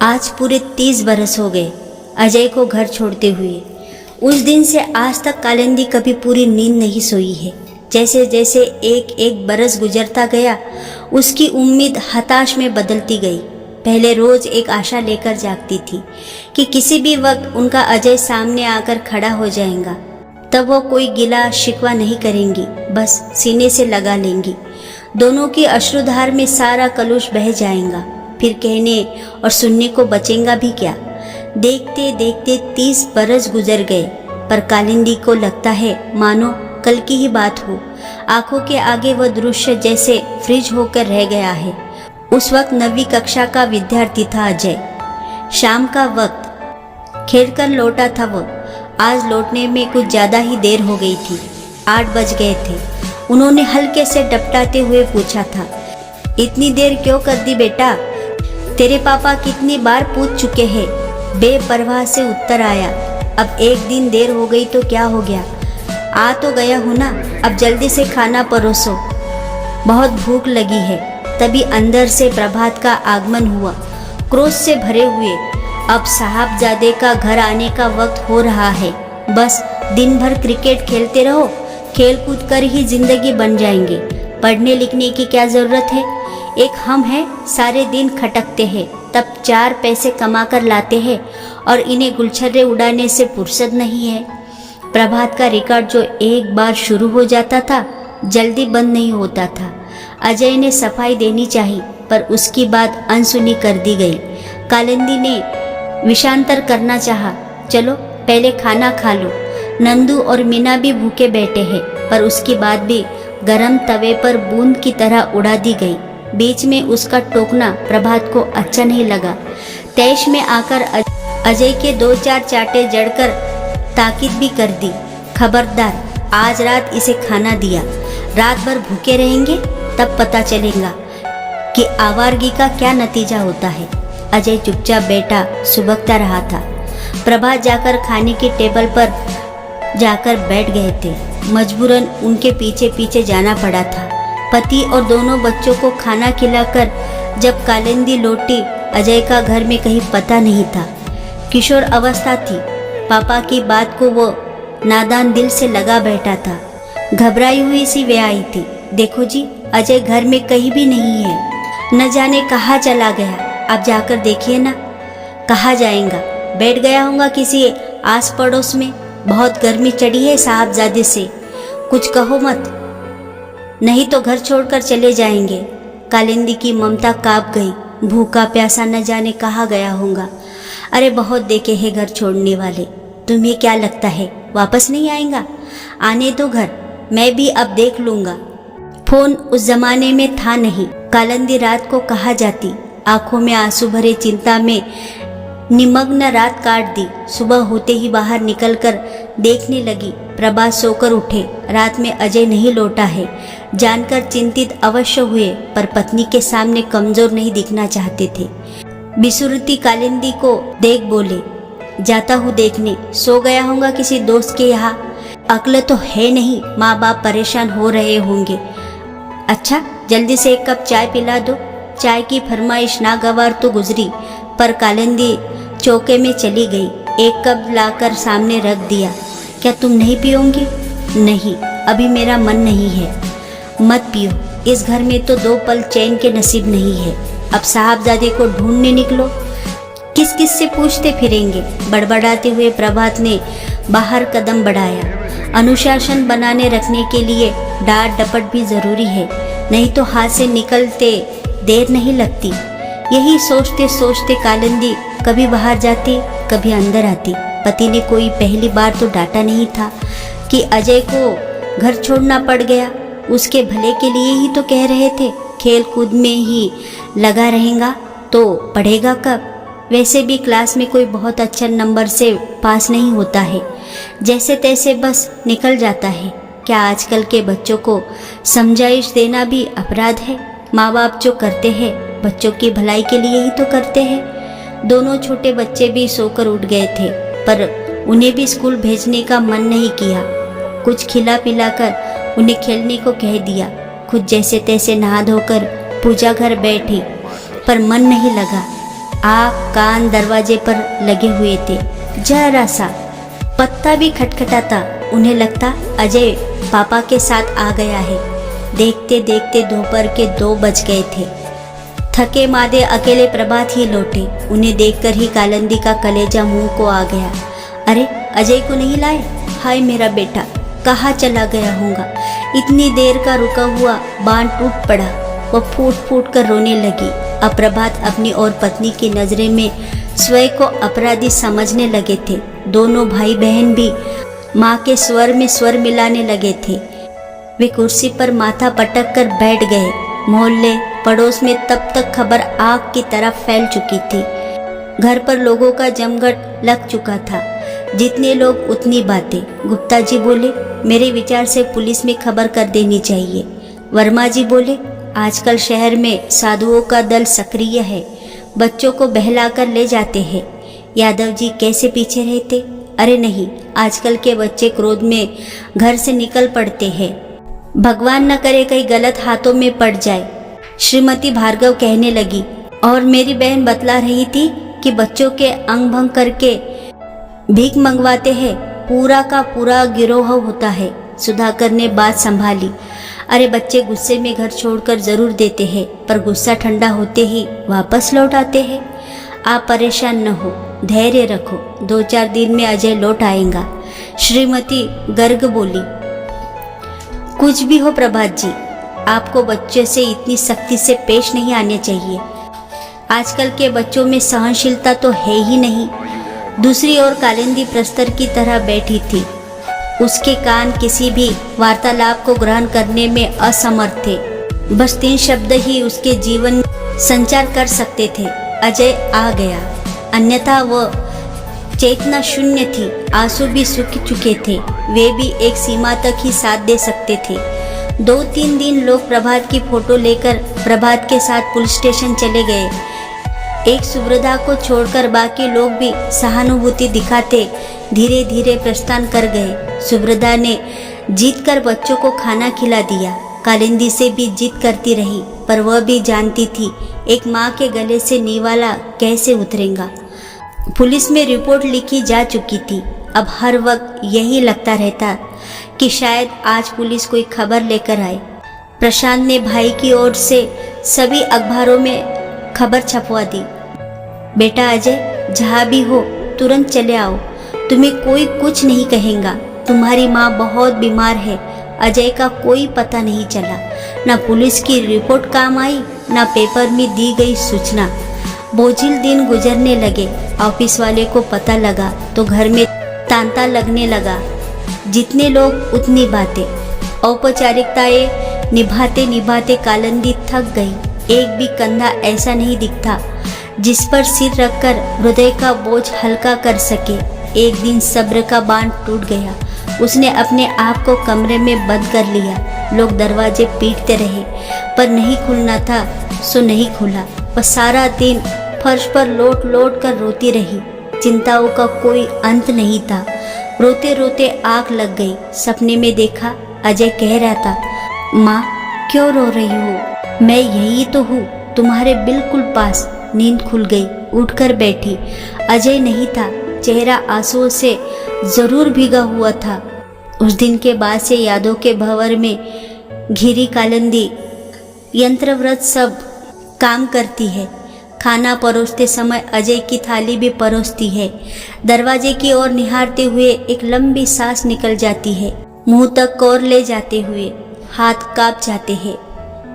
आज पूरे 30 बरस हो गए अजय को घर छोड़ते हुए। उस दिन से आज तक कालिंदी कभी पूरी नींद नहीं सोई है। जैसे जैसे एक एक बरस गुजरता गया उसकी उम्मीद हताश में बदलती गई। पहले रोज एक आशा लेकर जागती थी कि किसी भी वक्त उनका अजय सामने आकर खड़ा हो जाएगा। तब वो कोई गिला शिकवा नहीं करेंगी, बस सीने से लगा लेंगी। दोनों की अश्रुधार में सारा कलुष बह जाएगा। फिर कहने और सुनने को बचेगा भी क्या। देखते देखते 30 बरस गुजर गए, पर कालिंदी को लगता है मानो कल की ही बात हो। आंखों के आगे वह दृश्य जैसे फ्रीज होकर रह गया है। उस वक्त 9वीं कक्षा का विद्यार्थी था अजय। शाम का वक्त खेलकर लौटा था वो। आज लौटने में कुछ ज़्यादा ही देर हो गई थी। 8 बज गए थे। उन्होंने हल्के से डपटाते हुए पूछा था, इतनी देर क्यों कर दी बेटा? तेरे पापा कितनी बार पूछ चुके हैं। बेपरवाह से उत्तर आया, अब एक दिन देर हो गई तो क्या हो गया, आ तो गया हूँ ना, अब जल्दी से खाना परोसो, बहुत भूख लगी है। तभी अंदर से प्रभात का आगमन हुआ, क्रोध से भरे हुए। अब साहबजादे का घर आने का वक्त हो रहा है। बस दिन भर क्रिकेट खेलते रहो, खेल कूद कर ही जिंदगी बन जाएंगे। पढ़ने लिखने की क्या ज़रूरत है? एक हम हैं, सारे दिन खटकते हैं, तब 4 पैसे कमा कर लाते हैं और इन्हें गुलछर्रे उड़ाने से फुर्सत नहीं है। प्रभात का रिकॉर्ड जो एक बार शुरू हो जाता था जल्दी बंद नहीं होता था। अजय ने सफाई देनी चाहिए, पर उसकी बात अनसुनी कर दी गई। कालिंदी ने विषांतर करना चाहा, चलो पहले खाना खा लो। नंदू और मीना भी भूखे बैठे हैं, पर उसकी बात भी गरम तवे पर बूंद की तरह उड़ा दी गई। बीच में उसका टोकना प्रभात को अच्छा नहीं लगा। तैश में आकर अजय के 2-4 चाटे जड़कर ताकीद भी कर दी, खबरदार आज रात इसे खाना दिया, रात भर भूखे रहेंगे तब पता चलेगा कि आवारगी का क्या नतीजा होता है। अजय चुपचाप बैठा सुबकता रहा था। प्रभात जाकर खाने की टेबल पर जाकर बैठ गए थे। मजबूरन उनके पीछे पीछे जाना पड़ा था। पति और दोनों बच्चों को खाना खिलाकर जब कालिंदी लौटी, अजय का घर में कहीं पता नहीं था। किशोर अवस्था थी। पापा की बात को वो नादान दिल से लगा बैठा था। घबराई हुई सी वे आई थी, देखो जी अजय घर में कहीं भी नहीं है, न जाने कहाँ चला गया। आप जाकर देखिए ना। कहाँ जाएगा? बैठ गया होगा किसी आस पड़ोस में। बहुत गर्मी चढ़ी है साहबजादे से, कुछ कहो मत, नहीं तो घर छोड़कर चले जाएंगे। कालिंदी की ममता कांप गई। भूखा प्यासा न जाने कहाँ गया होगा। अरे बहुत देखे हैं घर छोड़ने वाले, तुम्हें क्या लगता है वापस नहीं आएगा? आने दो घर, मैं भी अब देख लूँगा। फोन उस जमाने में था नहीं। कालिंदी रात को कहाँ जाती? आंखों में आंसू भरे चिंता में निमग्न रात काट दी। सुबह होते ही बाहर निकलकर देखने लगी। प्रभात सोकर उठे, रात में अजय नहीं लौटा है। जानकर चिंतित अवश्य हुए, पर पत्नी के सामने कमजोर नहीं दिखना चाहते थे। बिसुरती कालिंदी को देख बोले, जाता हूँ देखने, सो गया होगा किसी दोस्त के यहाँ। अक्ल तो है नहीं, माँ बाप परेशान हो रहे होंगे। अच्छा जल्दी से एक कप चाय पिला दो। चाय की फरमाइश नागवार तो गुजरी, पर कालिंदी चौके में चली गई। एक कप लाकर सामने रख दिया। क्या तुम नहीं पियोगी? नहीं, अभी मेरा मन नहीं है। मत पियो, इस घर में तो 2 पल चैन के नसीब नहीं है। अब साहबजादे को ढूंढने निकलो, किस किस से पूछते फिरेंगे। बड़बड़ाते हुए प्रभात ने बाहर कदम बढ़ाया। अनुशासन बनाने रखने के लिए डांट डपट भी जरूरी है, नहीं तो हाथ से निकलते देर नहीं लगती। यही सोचते सोचते कालिंदी कभी बाहर जाती, कभी अंदर आती। पति ने कोई पहली बार तो डांटा नहीं था कि अजय को घर छोड़ना पड़ गया। उसके भले के लिए ही तो कह रहे थे। खेल कूद में ही लगा रहेगा तो पढ़ेगा कब? वैसे भी क्लास में कोई बहुत अच्छा नंबर से पास नहीं होता है, जैसे तैसे बस निकल जाता है। क्या आजकल के बच्चों को समझाइश देना भी अपराध है? माँ बाप जो करते हैं बच्चों की भलाई के लिए ही तो करते हैं। दोनों छोटे बच्चे भी सोकर उठ गए थे, पर उन्हें भी स्कूल भेजने का मन नहीं किया। कुछ खिला पिलाकर उन्हें खेलने को कह दिया। खुद जैसे तैसे नहा धोकर पूजा घर बैठी, पर मन नहीं लगा। आँख कान दरवाजे पर लगे हुए थे। जरा सा पत्ता भी खटखटाता उन्हें लगता अजय पापा के साथ आ गया है। देखते देखते दोपहर के 2 बज गए थे। थके मादे अकेले प्रभात ही लौटे। उन्हें देखकर ही कालिंदी का कलेजा मुंह को आ गया। अरे अजय को नहीं लाए? हाय मेरा बेटा, कहाँ चला गया होगा? इतनी देर का रुका हुआ बांध टूट पड़ा। वह फूट फूट कर रोने लगी। अब प्रभात अपनी और पत्नी की नजरें में स्वयं को अपराधी समझने लगे थे। दोनों भाई बहन भी माँ के स्वर में स्वर मिलाने लगे थे। वे कुर्सी पर माथा पटक कर बैठ गए। मोहल्ले पड़ोस में तब तक खबर आग की तरह फैल चुकी थी। घर पर लोगों का जमघट लग चुका था। जितने लोग उतनी बातें। गुप्ता जी बोले, मेरे विचार से पुलिस में खबर कर देनी चाहिए। वर्मा जी बोले, आजकल शहर में साधुओं का दल सक्रिय है, बच्चों को बहलाकर ले जाते हैं। यादव जी कैसे पीछे रहते? अरे नहीं, आजकल के बच्चे क्रोध में घर से निकल पड़ते हैं। भगवान न करे कहीं गलत हाथों में पड़ जाए। श्रीमती भार्गव कहने लगी। और मेरी बहन बतला रही थी कि बच्चों के अंग भंग करके भीख मंगवाते हैं, पूरा का पूरा गिरोह होता है। सुधाकर ने बात संभाली। अरे बच्चे गुस्से में घर छोड़कर जरूर देते हैं, पर गुस्सा ठंडा होते ही वापस लौट आते हैं। आप परेशान न हो, धैर्य रखो, 2-4 दिन में अजय लौट आएगा। श्रीमती गर्ग बोली। कुछ भी हो प्रभात जी, आपको बच्चे से इतनी सख्ती से पेश नहीं आने चाहिए। आजकल के बच्चों में सहनशीलता तो है ही नहीं। दूसरी ओर कालिंदी प्रस्तर की तरह बैठी थी। उसके कान किसी भी वार्तालाप को ग्रहण करने में असमर्थ थे। बस 3 शब्द ही उसके जीवन संचार कर सकते थे। अजय आ गया। अन्यथा वह चेतना शून्य थी। आंसू भी सूख चुके थे। वे भी एक सीमा तक ही साथ दे सकते थे। 2-3 दिन लोग प्रभात की फोटो लेकर प्रभात के साथ पुलिस स्टेशन चले गए। एक सुब्रता को छोड़कर बाकी लोग भी सहानुभूति दिखाते धीरे धीरे प्रस्थान कर गए। सुब्रता ने जीत कर बच्चों को खाना खिला दिया। कालिंदी से भी जिद करती रही, पर वह भी जानती थी एक माँ के गले से निवाला कैसे उतरेगा। पुलिस में रिपोर्ट लिखी जा चुकी थी। अब हर वक्त यही लगता रहता कि शायद आज पुलिस कोई खबर लेकर आए। प्रशांत ने भाई की ओर से सभी अखबारों में खबर छपवा दी। बेटा अजय, जहाँ भी हो तुरंत चले आओ, तुम्हें कोई कुछ नहीं कहेगा। तुम्हारी माँ बहुत बीमार है। अजय का कोई पता नहीं चला। न पुलिस की रिपोर्ट काम आई, न पेपर में दी गई सूचना। बोझिल दिन गुजरने लगे। ऑफिस वाले को पता लगा तो घर में तांता लगने लगा। जितने लोग उतनी बातें। औपचारिकताएं निभाते निभाते कालिंदी थक गई। एक भी कंधा ऐसा नहीं दिखता जिस पर सिर रखकर हृदय का बोझ हल्का कर सके। एक दिन सब्र का बांध टूट गया। उसने अपने आप को कमरे में बंद कर लिया। लोग दरवाजे पीटते रहे, पर नहीं खुलना था सो नहीं खुला। वह सारा दिन फर्श पर लोट लोट कर रोती रही। चिंताओं का कोई अंत नहीं था। रोते रोते आँख लग गई। सपने में देखा अजय कह रहा था, माँ क्यों रो रही हो? मैं यही तो हूँ, तुम्हारे बिल्कुल पास। नींद खुल गई। उठकर बैठी। अजय नहीं था। चेहरा आंसुओं से जरूर भीगा हुआ था। उस दिन के बाद से यादों के भंवर में घिरी कालिंदी यंत्रवत सब काम करती है। खाना परोसते समय अजय की थाली भी परोसती है। दरवाजे की ओर निहारते हुए एक लंबी सांस निकल जाती है। मुंह तक कोर ले जाते हुए हाथ कांप जाते हैं,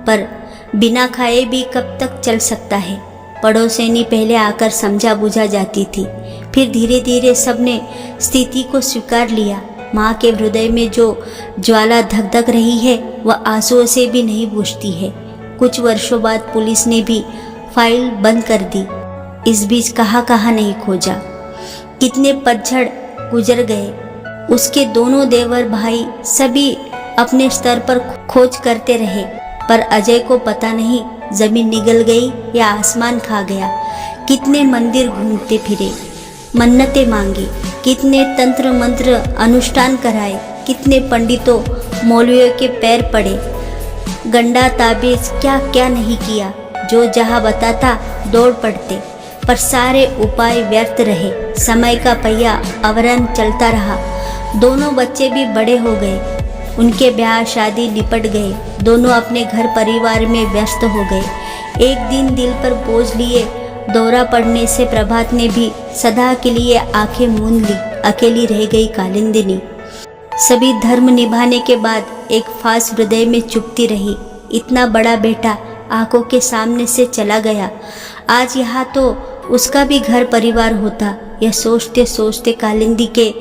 पर बिना खाए भी कब तक चल सकता है। पड़ोसिनी पहले आकर समझा बुझा जाती थी, फिर धीरे धीरे सबने स्थिति को स्वीकार लिया। माँ के हृदय में जो ज्वाला धक धक रही है वह आंसुओं से भी नहीं बुझती है। कुछ वर्षों बाद पुलिस ने भी फाइल बंद कर दी। इस बीच कहाँ कहाँ नहीं खोजा, कितने पतझड़ गुजर गए। उसके दोनों देवर भाई सभी अपने स्तर पर खोज करते रहे, पर अजय को पता नहीं जमीन निगल गई या आसमान खा गया। कितने मंदिर घूमते फिरे, मन्नतें मांगी, कितने तंत्र मंत्र अनुष्ठान कराए, कितने पंडितों मौलवियों के पैर पड़े, गंडा ताबीज क्या क्या नहीं किया। जो जहाँ बताता दौड़ पड़ते, पर सारे उपाय व्यर्थ रहे। समय का पहिया अविरत चलता रहा। दोनों बच्चे भी बड़े हो गए, उनके ब्याह शादी निपट गए। दोनों अपने घर परिवार में व्यस्त हो गए। एक दिन दिल पर बोझ लिए दौरा पड़ने से प्रभात ने भी सदा के लिए आंखें मूंद ली। अकेली रह गई कालिंदिनी। सभी धर्म निभाने के बाद एक फास हृदय में चुभती रही। इतना बड़ा बेटा आंखों के सामने से चला गया। आज यहाँ तो उसका भी घर परिवार होता। यह सोचते सोचते कालिंदी के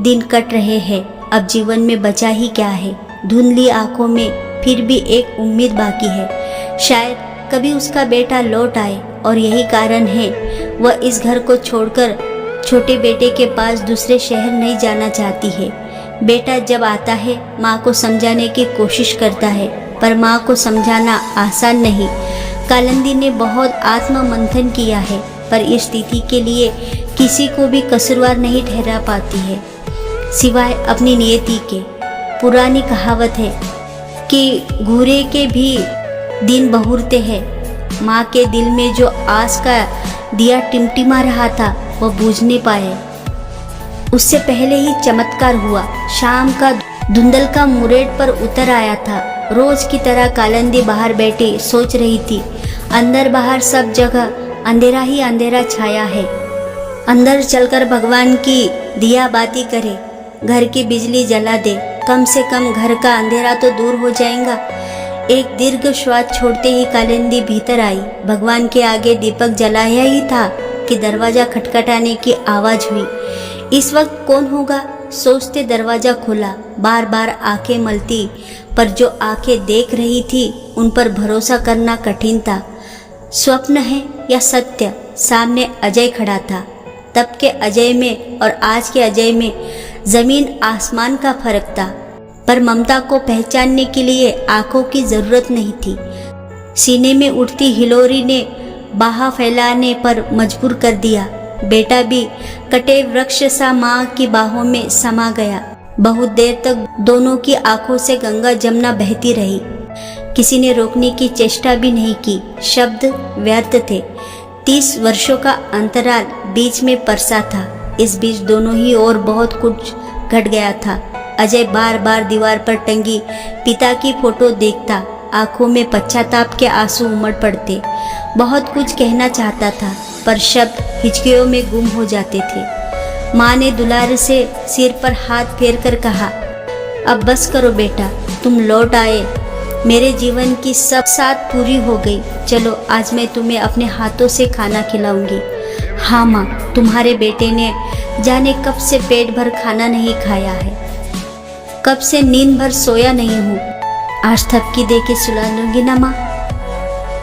दिन कट रहे हैं। अब जीवन में बचा ही क्या है। धुंधली आंखों में फिर भी एक उम्मीद बाकी है। शायद कभी उसका बेटा लौट आए और यही कारण है वह इस घर को छोड़कर छोटे बेटे के पास दूसरे शहर नहीं जाना चाहती है। बेटा जब आता है माँ को समझाने की कोशिश करता है, पर माँ को समझाना आसान नहीं। कालिंदी ने बहुत आत्ममंथन किया है, पर इस स्थिति के लिए किसी को भी कसूरवार नहीं ठहरा पाती है सिवाय अपनी नियति के। पुरानी कहावत है कि घूरे के भी दिन बहुरते हैं। माँ के दिल में जो आस का दिया टिमटिमा रहा था वह बुझ नहीं पाए। उससे पहले ही चमत्कार हुआ। शाम का धुंधल का मुरेट पर उतर आया था। रोज की तरह कालिंदी बाहर बैठी सोच रही थी। अंदर बाहर सब जगह अंधेरा ही अंधेरा छाया है। अंदर चलकर भगवान की दिया बाती करे, घर की बिजली जला दे, कम से कम घर का अंधेरा तो दूर हो जाएगा। एक दीर्घ श्वास छोड़ते ही कालिंदी भीतर आई। भगवान के आगे दीपक जलाया ही था कि दरवाजा खटखटाने की आवाज हुई। इस वक्त कौन होगा सोचते दरवाजा खोला। बार बार आंखें मलती, पर जो आंखें देख रही थी उन पर भरोसा करना कठिन था। स्वप्न है या सत्य? सामने अजय खड़ा था। तब के अजय में और आज के अजय में जमीन आसमान का फर्क था। पर ममता को पहचानने के लिए आंखों की जरूरत नहीं थी। सीने में उठती हिलोरी ने बाह फैलाने पर मजबूर कर दिया। बेटा भी कटे वृक्ष सा माँ की बाहों में समा गया। बहुत देर तक दोनों की आंखों से गंगा जमुना बहती रही। किसी ने रोकने की चेष्टा भी नहीं की। शब्द व्यर्थ थे। 30 वर्षों का अंतराल बीच में परसा था। इस बीच दोनों ही और बहुत कुछ घट गया था। अजय बार बार दीवार पर टंगी पिता की फोटो देखता। आंखों में पश्चाताप के आंसू उमड़ पड़ते। बहुत कुछ कहना चाहता था, पर शब्द हिचकियों में गुम हो जाते थे। माँ ने दुलार से सिर पर हाथ फेर कर कहा, अब बस करो बेटा, तुम लौट आए। मेरे जीवन की सब साथ पूरी हो गई। चलो आज मैं तुम्हें अपने हाथों से खाना खिलाऊंगी। हाँ माँ, तुम्हारे बेटे ने जाने कब से पेट भर खाना नहीं खाया है, कब से नींद भर सोया नहीं हूँ। आज थपकी दे के सुला लूंगी ना माँ,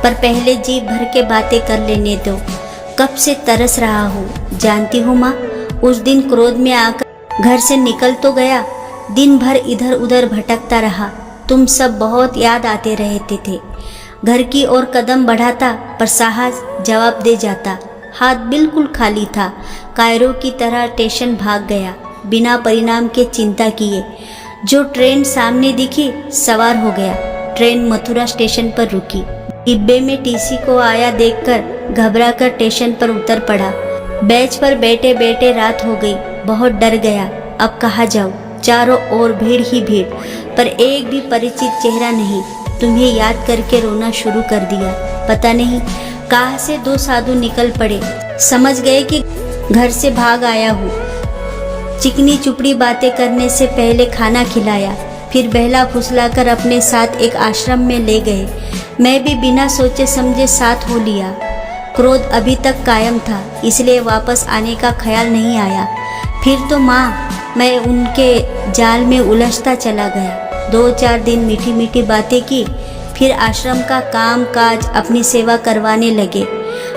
पर पहले जी भर के बातें कर लेने दो। कब से तरस रहा हूँ। जानती हूँ माँ, उस दिन क्रोध में आकर घर से निकल तो गया, दिन भर इधर उधर भटकता रहा। तुम सब बहुत याद आते रहते थे। घर की ओर कदम बढ़ाता, पर साहस जवाब दे जाता। हाथ बिल्कुल खाली था। कायरों की तरह स्टेशन भाग गया, बिना परिणाम के चिंता किए। जो ट्रेन सामने दिखी सवार हो गया। ट्रेन मथुरा स्टेशन पर रुकी। डिब्बे में टीसी को आया देखकर घबराकर स्टेशन पर उतर पड़ा। बेंच पर बैठे बैठे रात हो गई। बहुत डर गया। अब कहाँ जाऊँ? चारों ओर भीड़ ही भीड़, पर एक भी परिचित चेहरा नहीं। तुम्हें याद करके रोना शुरू कर दिया। पता नहीं कहाँ से 2 साधु निकल पड़े। समझ गए कि घर से भाग आया हूँ। चिकनी चुपड़ी बातें करने से पहले खाना खिलाया, फिर बहला फुसलाकर अपने साथ एक आश्रम में ले गए। मैं भी बिना सोचे समझे साथ हो लिया। क्रोध अभी तक कायम था, इसलिए वापस आने का ख्याल नहीं आया। फिर तो माँ, मैं उनके जाल में उलझता चला गया। 2-4 दिन मीठी मीठी बातें की, फिर आश्रम का काम काज अपनी सेवा करवाने लगे।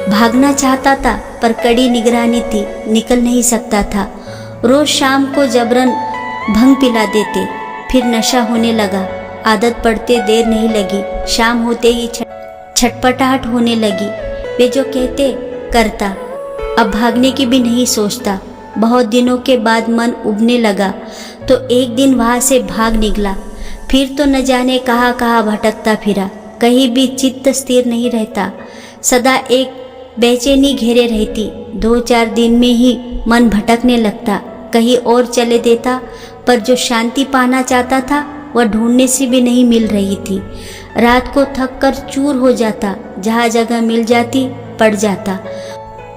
भागना चाहता था, पर कड़ी निगरानी थी, निकल नहीं सकता था। रोज शाम को जबरन भंग पिला देते, फिर नशा होने लगा। आदत पड़ते देर नहीं लगी। शाम होते ही छटपटाहट होने लगी। वे जो कहते करता। अब भागने की भी नहीं सोचता। बहुत दिनों के बाद मन उबने लगा, तो एक दिन वहाँ से भाग निकला। फिर तो न जाने कहाँ कहाँ भटकता फिरा। कहीं भी चित्त स्थिर नहीं रहता। सदा एक बेचैनी घेरे रहती। 2-4 दिन में ही मन भटकने लगता, कहीं और चले देता, पर जो शांति पाना चाहता था वह ढूंढने से भी नहीं मिल रही थी। रात को थक कर चूर हो जाता, जहाँ जगह मिल जाती पड़ जाता,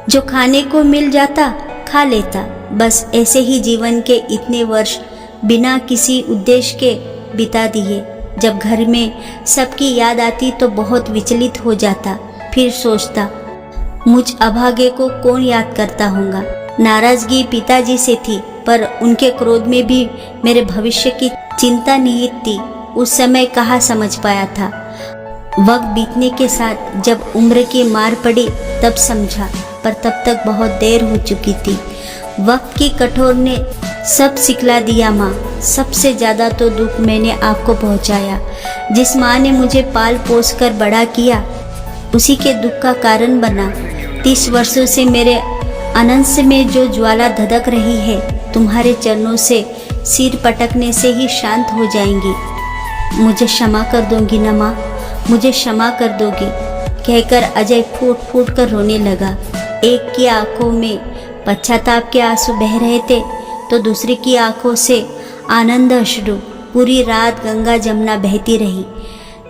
जो खाने को मिल जाता खा लेता। बस ऐसे ही जीवन के इतने वर्ष बिना किसी उद्देश्य के बिता दिए। जब घर में सबकी याद आती तो बहुत विचलित हो जाता, फिर सोचता मुझ अभागे को कौन याद करता होगा। नाराजगी पिताजी से थी, पर उनके क्रोध में भी मेरे भविष्य की चिंता निहित थी। उस समय कहाँ समझ पाया था। वक्त बीतने के साथ जब उम्र की मार पड़ी तब समझा, पर तब तक बहुत देर हो चुकी थी। वक्त की कठोर ने सब सिखला दिया माँ। सबसे ज़्यादा तो दुख मैंने आपको पहुँचाया। जिस माँ ने मुझे पाल पोस कर बड़ा किया, उसी के दुख का कारण बना। 30 वर्षों से मेरे अनंत में जो ज्वाला धधक रही है, तुम्हारे चरणों से सिर पटकने से ही शांत हो जाएंगी। मुझे क्षमा कर दोगी ना माँ, मुझे क्षमा कर दोगी, कहकर अजय फूट फूट कर रोने लगा। एक की आंखों में पश्चाताप के आंसू बह रहे थे तो दूसरी की आंखों से आनंद अश्रु। पूरी रात गंगा जमुना बहती रही।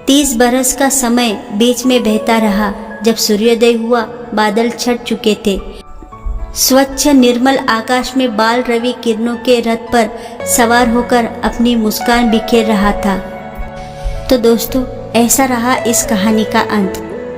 30 बरस का समय बीच में बहता रहा। जब सूर्योदय हुआ, बादल छट चुके थे। स्वच्छ निर्मल आकाश में बाल रवि किरणों के रथ पर सवार होकर अपनी मुस्कान बिखेर रहा था। तो दोस्तों, ऐसा रहा इस कहानी का अंत।